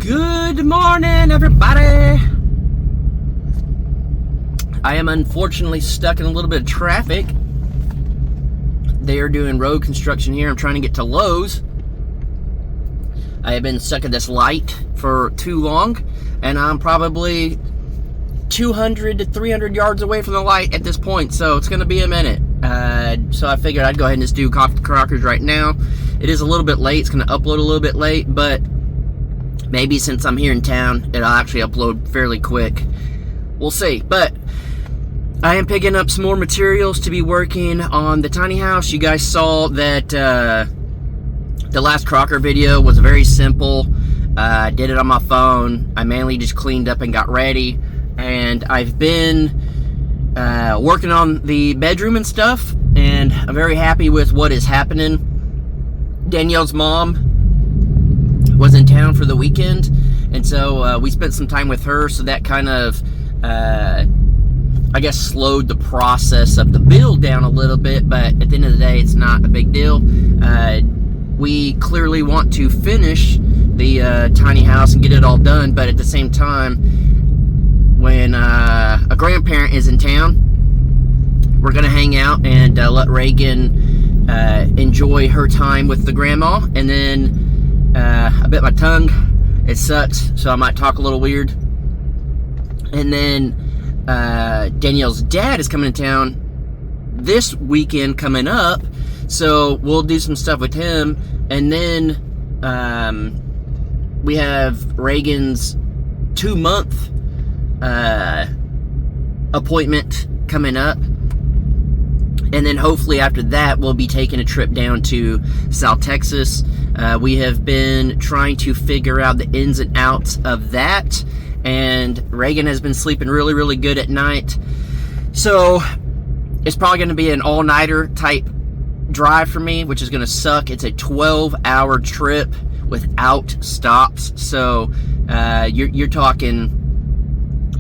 Good morning, everybody. I am unfortunately stuck in a little bit of traffic. They are doing road construction here. I'm trying to get to Lowe's. I have been stuck at this light for too long, and I'm probably 200 to 300 yards away from the light at this point, so it's going to be a minute. So I figured I'd go ahead and just do Coffee Crockers right now. It is a little bit late. It's going to upload a little bit late, but maybe since I'm here in town, it'll actually upload fairly quick. We'll see. But I am picking up some more materials to be working on the tiny house. You guys saw that the last Crocker video was very simple. I did it on my phone. I mainly just cleaned up and got ready. And I've been working on the bedroom and stuff, and I'm very happy with what is happening. Danielle's mom was in town for the weekend, and so we spent some time with her, so that kind of I guess slowed the process of the build down a little bit, but at the end of the day, it's not a big deal. We clearly want to finish the tiny house and get it all done, but at the same time, when a grandparent is in town, we're going to hang out and let Reagan enjoy her time with the grandma. And then I bit my tongue. It sucks, so I might talk a little weird. And then Danielle's dad is coming to town this weekend coming up, so we'll do some stuff with him. And then we have Reagan's 2-month appointment coming up, and then hopefully after that we'll be taking a trip down to South Texas. We have been trying to figure out the ins and outs of that, and Reagan has been sleeping really good at night, so it's probably going to be an all-nighter type drive for me, which is going to suck. It's a 12-hour trip without stops, so you're talking,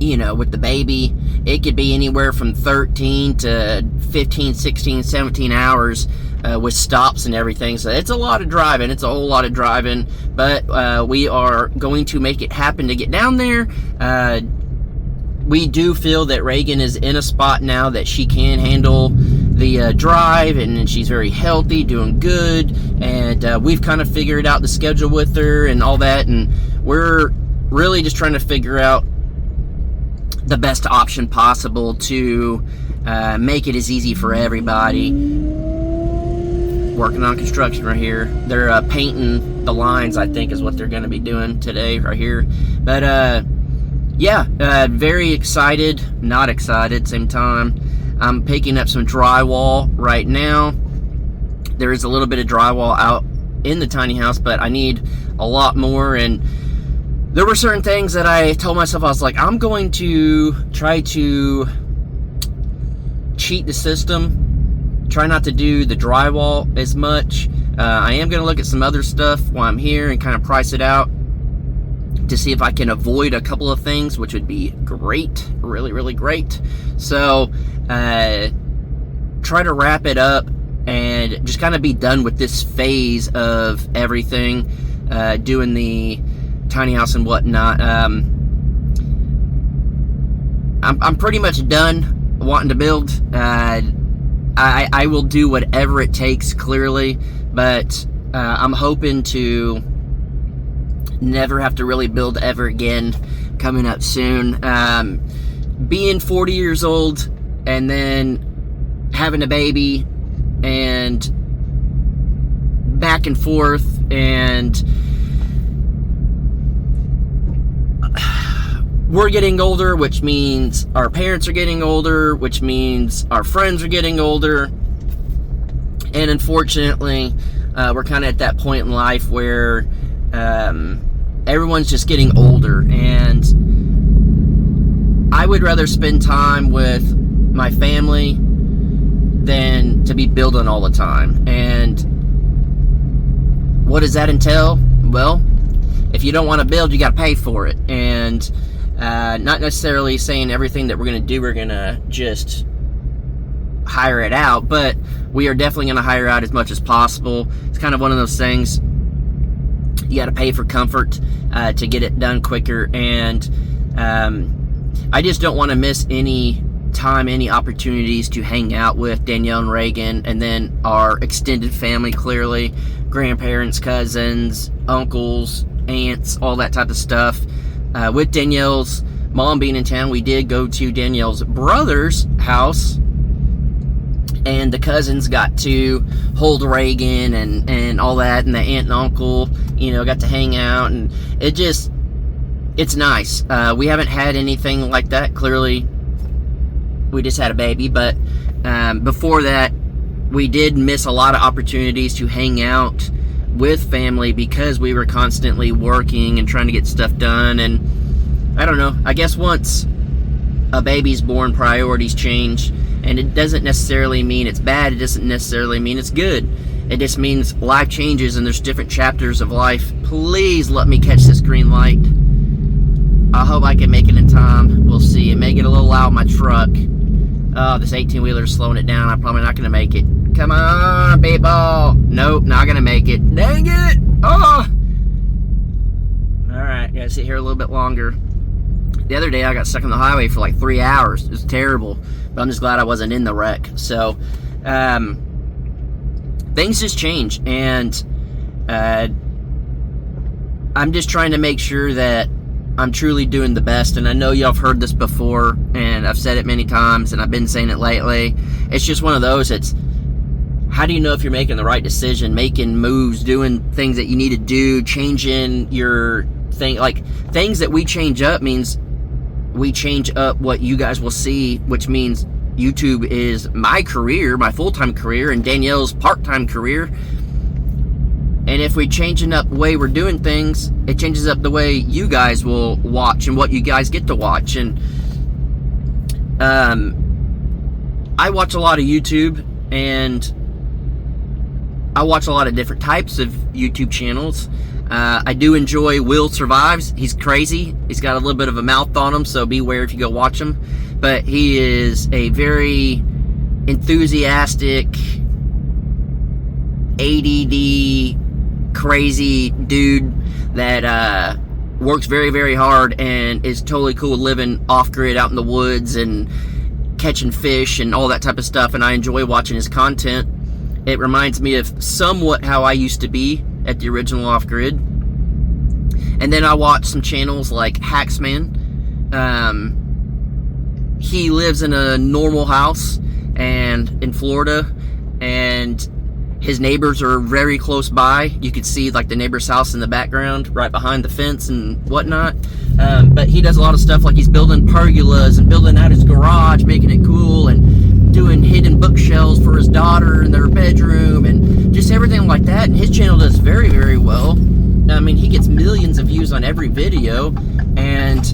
you know, with the baby, it could be anywhere from 13 to 15, 16, 17 hours with stops and everything. So it's a lot of driving. It's a whole lot of driving. But we are going to make it happen to get down there. We do feel that Reagan is in a spot now that she can handle the drive, and she's very healthy, doing good. And we've kind of figured out the schedule with her and all that. And we're really just trying to figure out the best option possible to make it as easy for everybody. Working on construction right here. They're painting the lines, I think, is what they're going to be doing today right here. But yeah, very excited, not excited, same time. I'm picking up some drywall right now. There is a little bit of drywall out in the tiny house, but I need a lot more. And there were certain things that I told myself, I was like, I'm going to try to cheat the system, try not to do the drywall as much. I am going to look at some other stuff while I'm here and kind of price it out to see if I can avoid a couple of things, which would be great, really great. So try to wrap it up and just kind of be done with this phase of everything, doing the tiny house and whatnot. I'm pretty much done wanting to build. I will do whatever it takes, clearly, but I'm hoping to never have to really build ever again coming up soon. Being 40 years old and then having a baby and back and forth, and we're getting older, which means our parents are getting older, which means our friends are getting older. And unfortunately, we're kind of at that point in life where everyone's just getting older. And I would rather spend time with my family than to be building all the time. And what does that entail? Well, if you don't want to build, you got to pay for it. And not necessarily saying everything that we're going to do, we're going to just hire it out, but we are definitely going to hire out as much as possible. It's kind of one of those things, You got to pay for comfort to get it done quicker, and I just don't want to miss any time, any opportunities to hang out with Danielle and Reagan, and then our extended family, clearly, grandparents, cousins, uncles, aunts, all that type of stuff. With Danielle's mom being in town, we did go to Danielle's brother's house, and the cousins got to hold Reagan and all that, and the aunt and uncle, got to hang out, and it's nice. We haven't had anything like that. Clearly, we just had a baby, but before that, we did miss a lot of opportunities to hang out with family because we were constantly working and trying to get stuff done. And I don't know, I guess once a baby's born, priorities change. And it doesn't necessarily mean it's bad. It doesn't necessarily mean it's good. It just means life changes and there's different chapters of life. Please let me catch this green light. I hope I can make it in time. We'll see. It may get a little loud in my truck. Oh, this 18-wheeler is slowing it down. I'm probably not going to make it. Come on, people. Nope, not going to make it. Dang it. Oh. All right, gotta sit here a little bit longer. The other day, I got stuck on the highway for like 3 hours. It was terrible. But I'm just glad I wasn't in the wreck. So, things just change. And I'm just trying to make sure that I'm truly doing the best. And I know y'all have heard this before. And I've said it many times. And I've been saying it lately. It's just one of those. It's, how do you know if you're making the right decision? Making moves, doing things that you need to do, changing your thing. Like, things that we change up means we change up what you guys will see, which means YouTube is my career, my full-time career, and Danielle's part-time career. And if we changing up the way we're doing things, it changes up the way you guys will watch and what you guys get to watch. And I watch a lot of YouTube, and I watch a lot of different types of YouTube channels. I do enjoy Will Survives. He's crazy. He's got a little bit of a mouth on him, so beware if you go watch him. But he is a very enthusiastic, ADD, crazy dude that works very, very hard and is totally cool living off-grid out in the woods and catching fish and all that type of stuff. And I enjoy watching his content. It reminds me of somewhat how I used to be at the original Off-Grid. And then I watch some channels like Hacksman. He lives in a normal house and in Florida, and his neighbors are very close by. You could see like the neighbor's house in the background right behind the fence and whatnot. But he does a lot of stuff, like he's building pergolas and building out his garage, making it cool, and doing hidden bookshelves for his daughter in their bedroom, and just everything like that. And his channel does very, very well. I mean, he gets millions of views on every video. And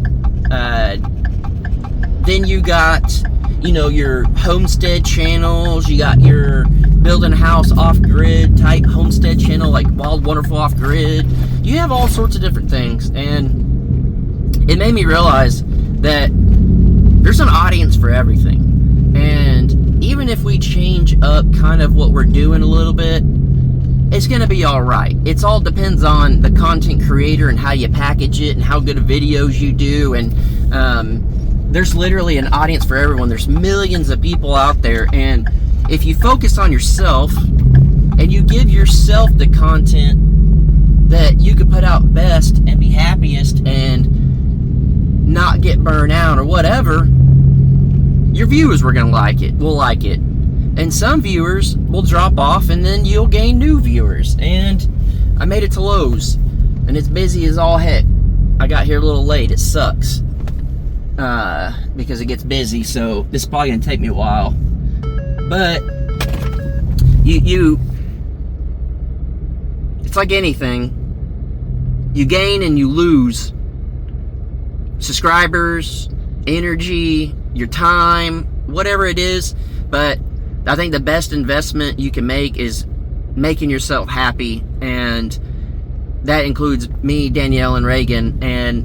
then you got, your homestead channels. You got your building a house off-grid type homestead channel, like Wild Wonderful Off-Grid. You have all sorts of different things. And it made me realize that there's an audience for everything. And even if we change up kind of what we're doing a little bit, it's going to be all right. It all depends on the content creator and how you package it and how good of videos you do. And there's literally an audience for everyone. There's millions of people out there. And if you focus on yourself and you give yourself the content that you could put out best and be happiest and not get burnt out or whatever, your viewers will like it. And some viewers will drop off, and then you'll gain new viewers. And I made it to Lowe's, and it's busy as all heck. I got here a little late. It sucks because it gets busy, so this is probably gonna take me a while. But it's like anything. You gain and you lose subscribers, energy, your time, whatever it is. But I think the best investment you can make is making yourself happy, and that includes me, Danielle, and Reagan. And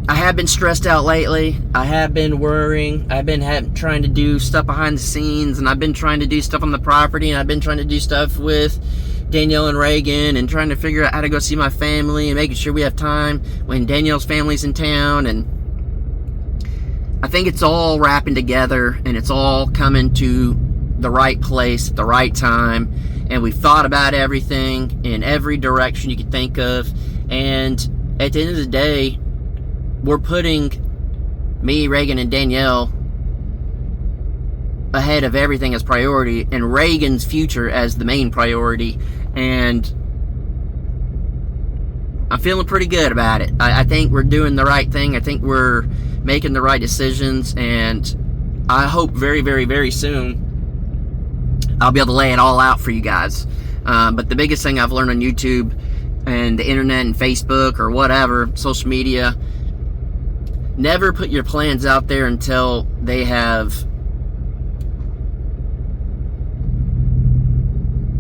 I have been stressed out lately. I have been worrying. I've been trying to do stuff behind the scenes, and I've been trying to do stuff on the property, and I've been trying to do stuff with Danielle and Reagan, and trying to figure out how to go see my family, and making sure we have time when Danielle's family's in town. And I think it's all wrapping together, and it's all coming to the right place at the right time. And we've thought about everything in every direction you could think of. And at the end of the day, we're putting me, Reagan, and Danielle ahead of everything as priority, and Reagan's future as the main priority. And I'm feeling pretty good about it. I think we're doing the right thing. I think we're making the right decisions, and I hope very, very, very soon I'll be able to lay it all out for you guys. But the biggest thing I've learned on YouTube and the internet and Facebook or whatever, social media, never put your plans out there until they have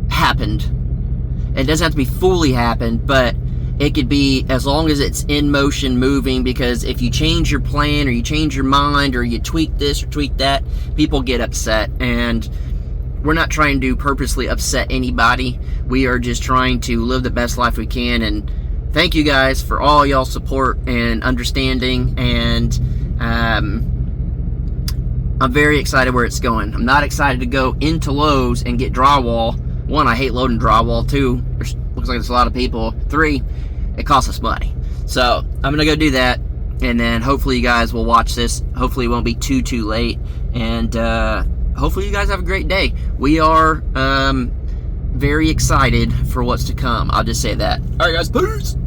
happened. It doesn't have to be fully happened, but it could be as long as it's in motion, moving, because if you change your plan or you change your mind or you tweak this or tweak that, people get upset. And we're not trying to purposely upset anybody. We are just trying to live the best life we can. And thank you guys for all y'all support and understanding. And I'm very excited where it's going. I'm not excited to go into Lowe's and get drywall. One, I hate loading drywall. Two, looks like there's a lot of people. Three, it costs us money. So I'm gonna go do that, and then hopefully you guys will watch this. Hopefully it won't be too late, and hopefully you guys have a great day. We are very excited for what's to come. I'll just say that. All right, guys, peace.